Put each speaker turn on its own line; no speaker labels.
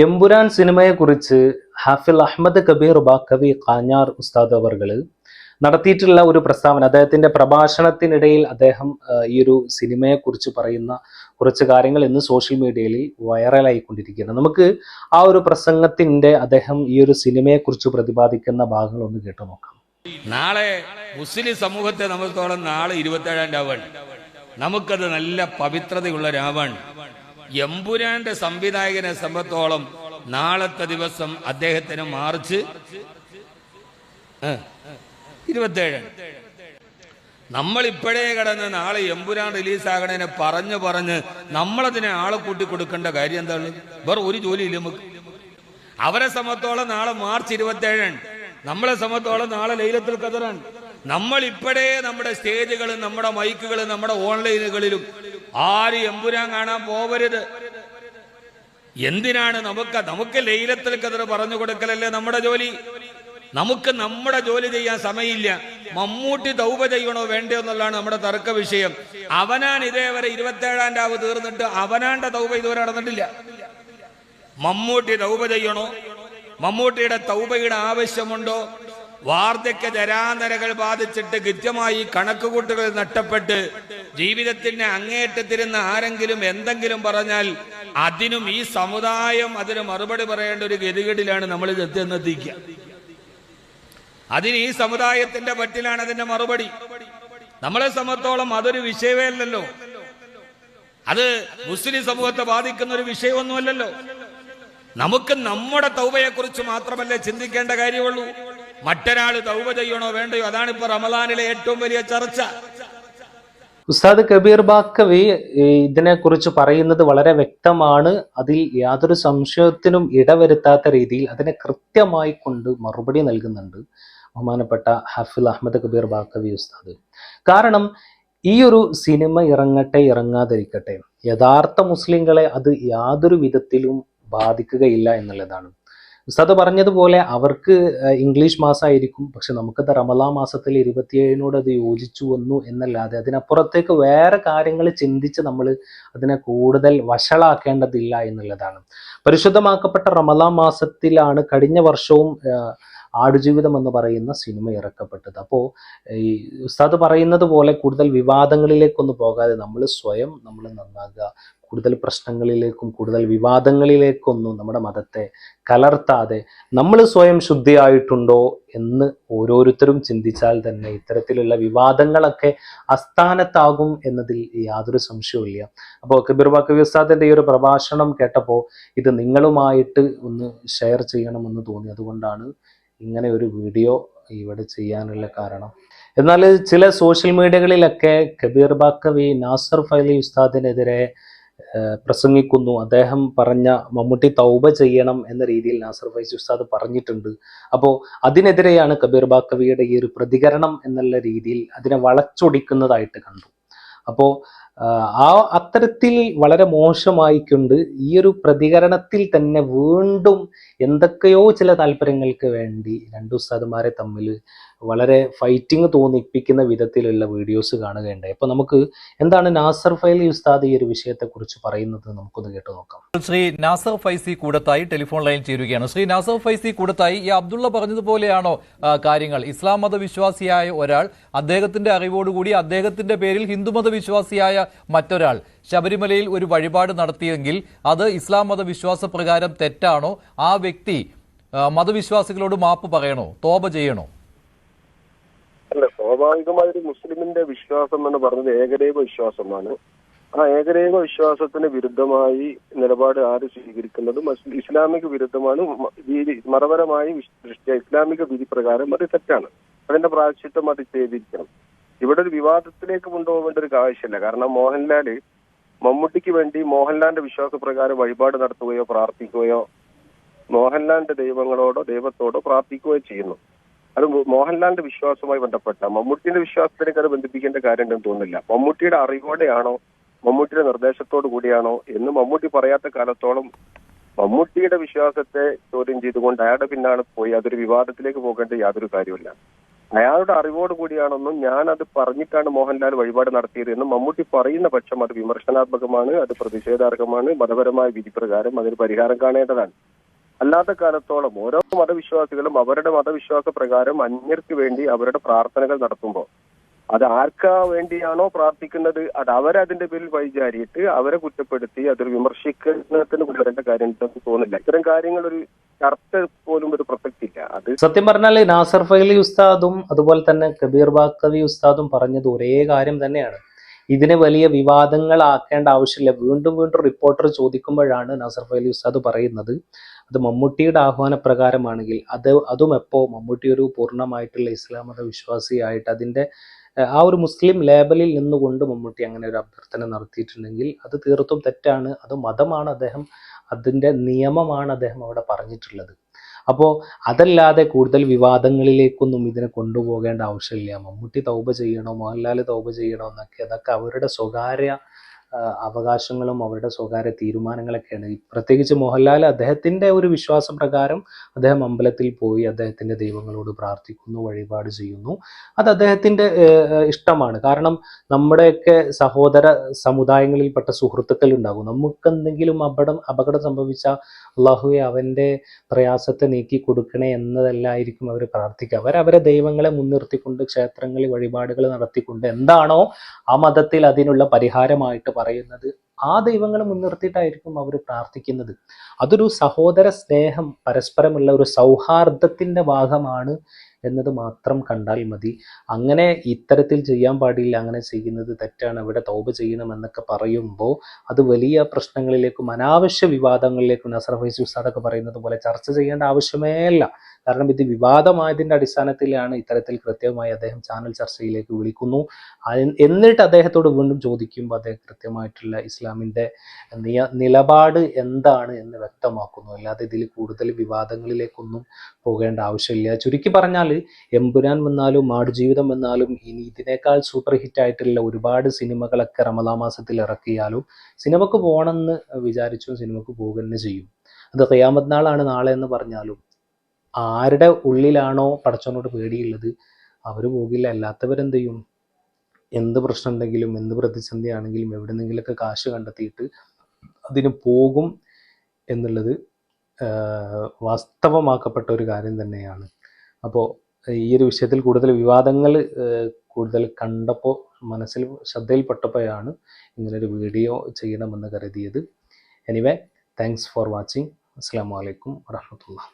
എമ്പുരാൻ സിനിമയെക്കുറിച്ച് ഹാഫിൽ അഹമ്മദ് കബീർ ബാക്കവി കാഞ്ഞാർ ഉസ്താദ് അവർകൾ നടത്തിയിട്ടുള്ള ഒരു പ്രസ്താവന, അദ്ദേഹത്തിന്റെ പ്രഭാഷണത്തിനിടയിൽ അദ്ദേഹം ഈ ഒരു സിനിമയെക്കുറിച്ച് പറയുന്ന കുറച്ച് കാര്യങ്ങൾ ഇന്ന് സോഷ്യൽ മീഡിയയിൽ വൈറലായിക്കൊണ്ടിരിക്കുകയാണ്. നമുക്ക് ആ ഒരു പ്രസംഗത്തിന്റെ അദ്ദേഹം ഈ ഒരു സിനിമയെക്കുറിച്ച് പ്രതിപാദിക്കുന്ന ഭാഗങ്ങൾ ഒന്ന് കേട്ടു നോക്കാം.
നാളെ മുസ്ലിം സമൂഹത്തെ സംബന്ധിച്ചോളം നാളെ 27-ാം രാവാണ്. നമുക്കത് നല്ല പവിത്രതയുള്ള രാവാണ്. എമ്പുരാന്റെ സംവിധായകനെ സംബന്ധിച്ചോളം നാളത്തെ ദിവസം അദ്ദേഹത്തിന് മാർച്ച് 27. നമ്മളിപ്പോഴേ കിടന്ന് നാളെ എമ്പുരാൻ റിലീസാകണേനെ പറഞ്ഞ് നമ്മളതിനെ ആളെ കൂട്ടി കൊടുക്കേണ്ട കാര്യം എന്താണ്? വേറെ ഒരു ജോലിയില്ല നമുക്ക്. അവരെ സംബന്ധിച്ചോളം നാളെ മാർച്ച് 27. നമ്മളെ സംബന്ധിച്ചോളം നാളെ ലൈലത്തുൽ ഖദറാണ്. നമ്മൾ ഇപ്പോഴേ നമ്മുടെ സ്റ്റേജുകളും നമ്മുടെ മൈക്കുകളും നമ്മുടെ ഓൺലൈനുകളിലും ആരും എമ്പുരാൻ കാണാൻ പോവരുത്. എന്തിനാണ്? നമുക്ക് ലൈലത്തുൽ ഖദർ പറഞ്ഞു കൊടുക്കലല്ലേ നമ്മുടെ ജോലി. നമുക്ക് നമ്മുടെ ജോലി ചെയ്യാൻ സമയമില്ല. മമ്മൂട്ടി തൗബ ചെയ്യണോ വേണ്ടയോ എന്നുള്ളതാണ് നമ്മുടെ തർക്ക വിഷയം. അവനാൻ ഇതേവരെ 27-ാം രാവ് തീർന്നിട്ട് അവനാന്റെ തൗബ ഇതുവരെ നടന്നിട്ടില്ല. മമ്മൂട്ടി തൗബ ചെയ്യണോ? മമ്മൂട്ടിയുടെ തൗബയുടെ ആവശ്യമുണ്ടോ? വാർദ്ധക്യ ജരാന്തരകൾ ബാധിച്ചിട്ട് കൃത്യമായി കണക്കുകൂട്ടുകൾ നഷ്ടപ്പെട്ട് ജീവിതത്തിന് അങ്ങേയറ്റത്തിരുന്ന് ആരെങ്കിലും എന്തെങ്കിലും പറഞ്ഞാൽ അതിനും ഈ സമുദായം അതിന് മറുപടി പറയേണ്ട ഒരു ഗതികേടിലാണ് നമ്മൾ എത്തിക്കുക. അതിന് ഈ സമുദായത്തിന്റെ പറ്റിലാണ് അതിന്റെ മറുപടി. നമ്മളെ സംബന്ധിച്ചോളം അതൊരു വിഷയമേ അല്ലല്ലോ. അത് മുസ്ലിം സമൂഹത്തെ ബാധിക്കുന്ന ഒരു വിഷയമൊന്നുമല്ലല്ലോ. നമുക്ക് നമ്മുടെ തൗബയെ കുറിച്ച് മാത്രമല്ലേ ചിന്തിക്കേണ്ട കാര്യമുള്ളൂ. മറ്റൊരാൾ തൗബ ചെയ്യണോ വേണ്ടയോ, അതാണ് ഇപ്പൊ റമദാനിലെ ഏറ്റവും വലിയ ചർച്ച.
ഉസ്താദ് കബീർ ബാക്കവി ഇതിനെക്കുറിച്ച് പറയുന്നത് വളരെ വ്യക്തമാണ്. അതിൽ യാതൊരു സംശയത്തിനും ഇടവരുത്താത്ത രീതിയിൽ അതിനെ കൃത്യമായി കൊണ്ട് മറുപടി നൽകുന്നുണ്ട് ബഹുമാനപ്പെട്ട ഹാഫിൽ അഹമ്മദ് കബീർ ബാക്കവി ഉസ്താദ്. കാരണം ഈ ഒരു സിനിമ ഇറങ്ങട്ടെ ഇറങ്ങാതിരിക്കട്ടെ, യഥാർത്ഥ മുസ്ലിങ്ങളെ അത് യാതൊരു വിധത്തിലും ബാധിക്കുകയില്ല എന്നുള്ളതാണ്. ഉസ്താദ് പറഞ്ഞതുപോലെ അവർക്ക് ഇംഗ്ലീഷ് മാസമായിരിക്കും, പക്ഷെ നമുക്കത് റമദാൻ മാസത്തിൽ 27-നോട് അത് യോജിച്ചു വന്നു എന്നല്ലാതെ അതിനപ്പുറത്തേക്ക് വേറെ കാര്യങ്ങൾ ചിന്തിച്ച് നമ്മൾ അതിനെ കൂടുതൽ വഷളാക്കേണ്ടതില്ല എന്നുള്ളതാണ്. പരിശുദ്ധമാക്കപ്പെട്ട റമദാൻ മാസത്തിലാണ് കഴിഞ്ഞ വർഷവും ആടുജീവിതം എന്ന് പറയുന്ന സിനിമ ഇറക്കപ്പെട്ടത്. അപ്പോൾ ഈ ഉസ്താദ് പറയുന്നത് പോലെ കൂടുതൽ വിവാദങ്ങളിലേക്കൊന്നും പോകാതെ നമ്മൾ സ്വയം നമ്മൾ നന്നാകുക, കൂടുതൽ പ്രശ്നങ്ങളിലേക്കും കൂടുതൽ വിവാദങ്ങളിലേക്കൊന്നും നമ്മുടെ മതത്തെ കലർത്താതെ നമ്മൾ സ്വയം ശുദ്ധിയായിട്ടുണ്ടോ എന്ന് ഓരോരുത്തരും ചിന്തിച്ചാൽ തന്നെ ഇത്തരത്തിലുള്ള വിവാദങ്ങളൊക്കെ അസ്ഥാനത്താകും എന്നതിൽ യാതൊരു സംശയവുമില്ല. അപ്പോൾ കബീർ ബാക്കവി ഉസ്താദിന്റെ ഈ ഒരു പ്രഭാഷണം കേട്ടപ്പോൾ ഇത് നിങ്ങളുമായിട്ട് ഒന്ന് ഷെയർ ചെയ്യണമെന്ന് തോന്നി. അതുകൊണ്ടാണ് ഇങ്ങനെ ഒരു വീഡിയോ ഇവിടെ ചെയ്യാനുള്ള കാരണം. എന്നാൽ ചില സോഷ്യൽ മീഡിയകളിലൊക്കെ കബീർ ബാക്കവി നാസർ ഫൈലി ഉസ്താദിനെതിരെ പ്രസംഗിക്കുന്നു. അദ്ദേഹം പറഞ്ഞ മമ്മൂട്ടി തൗബ ചെയ്യണം എന്ന രീതിയിൽ നാസർ ഫൈസി ഉസ്താദ് പറഞ്ഞിട്ടുണ്ട്. അപ്പോൾ അതിനെതിരെയാണ് കബീർ ബാക്കവിയുടെ ഈ ഒരു പ്രതികരണം എന്നുള്ള രീതിയിൽ അതിനെ വളച്ചൊടിക്കുന്നതായിട്ട് കണ്ടു. അപ്പോൾ അത്തരത്തിൽ വളരെ മോശമായിക്കൊണ്ട് ഈ ഒരു പ്രതികരണത്തിൽ തന്നെ വീണ്ടും എന്തൊക്കെയോ ചില താല്പര്യങ്ങൾക്ക് വേണ്ടി രണ്ട് ഉസ്താദുമാരെ തമ്മിൽ വളരെ ഫൈറ്റിംഗ് തോന്നിപ്പിക്കുന്ന വിധത്തിലുള്ള വീഡിയോസ് കാണുകയുണ്ടായി. അപ്പൊ നമുക്ക് എന്താണ് നാസർ ഫൈലി ഉസ്താദ് ഈ ഒരു വിഷയത്തെക്കുറിച്ച് പറയുന്നത് നമുക്കൊന്ന് കേട്ടു നോക്കാം.
ശ്രീ നാസർ ഫൈസി കൂടത്തായി ടെലിഫോൺ ലൈൻ ചേരുകയാണ്. ശ്രീ നാസർ ഫൈസി കൂടത്തായി, ഈ അബ്ദുള്ള പറഞ്ഞതുപോലെയാണോ കാര്യങ്ങൾ? ഇസ്ലാം മതവിശ്വാസിയായ ഒരാൾ അദ്ദേഹത്തിന്റെ അറിവോടുകൂടി അദ്ദേഹത്തിന്റെ പേരിൽ ഹിന്ദുമത വിശ്വാസിയായ മറ്റൊരാൾ ശബരിമലയിൽ ഒരു വഴിപാട് നടത്തിയെങ്കിൽ അത് ഇസ്ലാം മതവിശ്വാസ പ്രകാരം തെറ്റാണോ? ആ വ്യക്തി മതവിശ്വാസികളോട് മാപ്പ് പറയണോ, തോപ ചെയ്യണോ?
അല്ല, സ്വാഭാവികമായൊരു മുസ്ലിമിന്റെ വിശ്വാസം എന്ന് പറഞ്ഞത് ഏകദൈവ വിശ്വാസമാണ്. ആ ഏകദൈവ വിശ്വാസത്തിന് വിരുദ്ധമായി നിലപാട് ആര് സ്വീകരിക്കുന്നതും ഇസ്ലാമിക വിരുദ്ധമാണ്. മതപരമായി ഇസ്ലാമിക വിധി പ്രകാരം അത് തെറ്റാണ്. അതിന്റെ പ്രായശ്ചിത്തം അത് ചെയ്തിരിക്കണം. ഇവിടെ ഒരു വിവാദത്തിലേക്ക് കൊണ്ടുപോകേണ്ട ഒരു ആവശ്യമില്ല. കാരണം മോഹൻലാല് മമ്മൂട്ടിക്ക് വേണ്ടി മോഹൻലാലിന്റെ വിശ്വാസപ്രകാരം വഴിപാട് നടത്തുകയോ പ്രാർത്ഥിക്കുകയോ മോഹൻലാലിന്റെ ദൈവങ്ങളോടോ ദൈവത്തോടോ പ്രാർത്ഥിക്കുകയോ ചെയ്യുന്നു. അത് മോഹൻലാലിന്റെ വിശ്വാസവുമായി ബന്ധപ്പെട്ട മമ്മൂട്ടിയുടെ വിശ്വാസത്തിലേക്ക് അത് ബന്ധിപ്പിക്കേണ്ട കാര്യം ഉണ്ടെന്ന് തോന്നുന്നില്ല. മമ്മൂട്ടിയുടെ അറിവോടെയാണോ മമ്മൂട്ടിയുടെ നിർദ്ദേശത്തോടു കൂടിയാണോ എന്ന് മമ്മൂട്ടി പറയാത്ത കാലത്തോളം മമ്മൂട്ടിയുടെ വിശ്വാസത്തെ ചോദ്യം ചെയ്തുകൊണ്ട് അയാളുടെ പിന്നാലെ പോയി അതൊരു വിവാദത്തിലേക്ക് പോകേണ്ട യാതൊരു കാര്യമില്ല. അയാളുടെ അറിവോട് കൂടിയാണെന്നും ഞാൻ അത് പറഞ്ഞിട്ടാണ് മോഹൻലാൽ വഴിപാട് നടത്തിയത് എന്നും മമ്മൂട്ടി പറയുന്ന പക്ഷം അത് വിമർശനാത്മകമാണ്, അത് പ്രതിഷേധാർഹമാണ്. മതപരമായ വിധി പ്രകാരം അതിന് പരിഹാരം കാണേണ്ടതാണ്. അല്ലാത്ത കാലത്തോളം ഓരോ മതവിശ്വാസികളും അവരുടെ മതവിശ്വാസ പ്രകാരം അന്യർക്ക് വേണ്ടി അവരുടെ പ്രാർത്ഥനകൾ നടത്തുമ്പോൾ അത് ആർക്കാ വേണ്ടിയാണോ പ്രാർത്ഥിക്കുന്നത് അത് അവരതിന്റെ പേരിൽ വഴിചാരിയിട്ട് അവരെ കുറ്റപ്പെടുത്തി അതൊരു വിമർശിക്കുന്നതിന് വരേണ്ട കാര്യം എനിക്ക് തോന്നില്ല. ഇത്തരം കാര്യങ്ങൾ ഒരു ചർച്ച പോലും ഒരു പ്രസക്തിയില്ല. അത്
സത്യം പറഞ്ഞാൽ നാസർ ഫൈലി ഉസ്താദും അതുപോലെ തന്നെ കബീർ ബാക്കവി ഉസ്താദും പറഞ്ഞത് ഒരേ കാര്യം തന്നെയാണ്. ഇതിനെ വലിയ വിവാദങ്ങളാക്കേണ്ട ആവശ്യമില്ല. വീണ്ടും വീണ്ടും റിപ്പോർട്ടർ ചോദിക്കുമ്പോഴാണ് നാസർ ഫൈലി ഉസ്താദ് പറയുന്നത് അത് മമ്മൂട്ടിയുടെ ആഹ്വാനപ്രകാരമാണെങ്കിൽ അതും എപ്പോ മമ്മൂട്ടി ഒരു പൂർണ്ണമായിട്ടുള്ള ഇസ്ലാം മത വിശ്വാസിയായിട്ട് അതിന്റെ ആ ഒരു മുസ്ലിം ലേബലിൽ നിന്നുകൊണ്ട് മമ്മൂട്ടി അങ്ങനെ ഒരു അഭ്യർത്ഥന നടത്തിയിട്ടുണ്ടെങ്കിൽ അത് തീർത്തും തെറ്റാണ്. അത് മതമാണ്, അതിൻ്റെ നിയമമാണ് അദ്ദേഹം അവിടെ പറഞ്ഞിട്ടുള്ളത്. അപ്പോൾ അതല്ലാതെ കൂടുതൽ വിവാദങ്ങളിലേക്കൊന്നും ഇതിനെ കൊണ്ടുപോകേണ്ട ആവശ്യമില്ല. മമ്മൂട്ടി തൗബ ചെയ്യണോ, മോഹൻലാൽ തൗബ ചെയ്യണോ അതൊക്കെ അവരുടെ സ്വകാര്യ അവകാശങ്ങളും അവരുടെ സ്വകാര്യ തീരുമാനങ്ങളൊക്കെയാണ്. പ്രത്യേകിച്ച് മോഹൻലാൽ അദ്ദേഹത്തിൻ്റെ ഒരു വിശ്വാസപ്രകാരം അദ്ദേഹം അമ്പലത്തിൽ പോയി അദ്ദേഹത്തിൻ്റെ ദൈവങ്ങളോട് പ്രാർത്ഥിക്കുന്നു, വഴിപാട് ചെയ്യുന്നു. അത് അദ്ദേഹത്തിൻ്റെ ഇഷ്ടമാണ്. കാരണം നമ്മുടെയൊക്കെ സഹോദര സമുദായങ്ങളിൽപ്പെട്ട സുഹൃത്തുക്കൾ ഉണ്ടാകും. നമുക്കെന്തെങ്കിലും അപകടം സംഭവിച്ചാൽ അള്ളാഹുവെ അവൻ്റെ പ്രയാസത്തെ നീക്കി കൊടുക്കണേ എന്നതല്ലായിരിക്കും അവർ പ്രാർത്ഥിക്കുക. അവരവരെ ദൈവങ്ങളെ മുൻനിർത്തിക്കൊണ്ട് ക്ഷേത്രങ്ങളിൽ വഴിപാടുകൾ നടത്തിക്കൊണ്ട് എന്താണോ ആ മതത്തിൽ അതിനുള്ള പരിഹാരമായിട്ട് പറയുന്നത് ആ ദൈവങ്ങളെ മുൻനിർത്തിയിട്ടായിരിക്കും അവർ പ്രാർത്ഥിക്കുന്നത്. അതൊരു സഹോദര സ്നേഹം, പരസ്പരമുള്ള ഒരു സൗഹാർദ്ദത്തിൻ്റെ ഭാഗമാണ് എന്നത് മാത്രം കണ്ടാൽ മതി. അങ്ങനെ ഇത്തരത്തിൽ ചെയ്യാൻ പാടില്ല, അങ്ങനെ ചെയ്യുന്നത് തെറ്റാണ്, അവിടെ തൗബ ചെയ്യണമെന്നൊക്കെ പറയുമ്പോൾ അത് വലിയ പ്രശ്നങ്ങളിലേക്കും അനാവശ്യ വിവാദങ്ങളിലേക്കും നാസർ ഫൈസി ഉസ്താദൊക്കെ പറയുന്നത് പോലെ ചർച്ച ചെയ്യേണ്ട ആവശ്യമേ ഇല്ല. കാരണം ഇത് വിവാദമായതിൻ്റെ അടിസ്ഥാനത്തിലാണ് ഇത്തരത്തിൽ കൃത്യമായി അദ്ദേഹം ചാനൽ ചർച്ചയിലേക്ക് വിളിക്കുന്നു. എന്നിട്ട് അദ്ദേഹത്തോട് വീണ്ടും ചോദിക്കുമ്പോൾ അദ്ദേഹം കൃത്യമായിട്ടുള്ള ഇസ്ലാമിൻ്റെ നിലപാട് എന്താണ് എന്ന് വ്യക്തമാക്കുന്നു. അല്ലാതെ ഇതിൽ കൂടുതൽ വിവാദങ്ങളിലേക്കൊന്നും പോകേണ്ട ആവശ്യമില്ല. ചുരുക്കി പറഞ്ഞാൽ എമ്പുരാൻ വന്നാലും ആടുജീവിതം വന്നാലും ഇനി ഇതിനേക്കാൾ സൂപ്പർ ഹിറ്റ് ആയിട്ടുള്ള ഒരുപാട് സിനിമകളൊക്കെ റമദാൻ മാസത്തിൽ ഇറക്കിയാലും സിനിമക്ക് പോകണമെന്ന് വിചാരിച്ചു സിനിമക്ക് പോകുക തന്നെ ചെയ്യും. അത് ഖിയാമത്ത് നാളാണ് നാളെ എന്ന് പറഞ്ഞാലും ആരുടെ ഉള്ളിലാണോ പടച്ചവനോട് പേടിയുള്ളത് അവർ പോകില്ല. അല്ലാത്തവരെന്ത് ചെയ്യും? എന്ത് പ്രശ്നം ഉണ്ടെങ്കിലും എന്ത് പ്രതിസന്ധി ആണെങ്കിലും എവിടെന്നെങ്കിലൊക്കെ കാശ് കണ്ടെത്തിയിട്ട് അതിന് പോകും എന്നുള്ളത് വാസ്തവമാക്കപ്പെട്ട ഒരു കാര്യം തന്നെയാണ്. അപ്പോൾ ഈ ഒരു വിഷയത്തിൽ കൂടുതൽ വിവാദങ്ങൾ കൂടുതൽ കണ്ടപ്പോൾ മനസ്സിൽ ശ്രദ്ധയിൽപ്പെട്ടപ്പോഴാണ് ഇങ്ങനൊരു വീഡിയോ ചെയ്യണമെന്ന് കരുതിയത്. Anyway, thanks for watching. അസ്സലാമു അലൈക്കും വറഹ്മത്തുള്ളാഹി.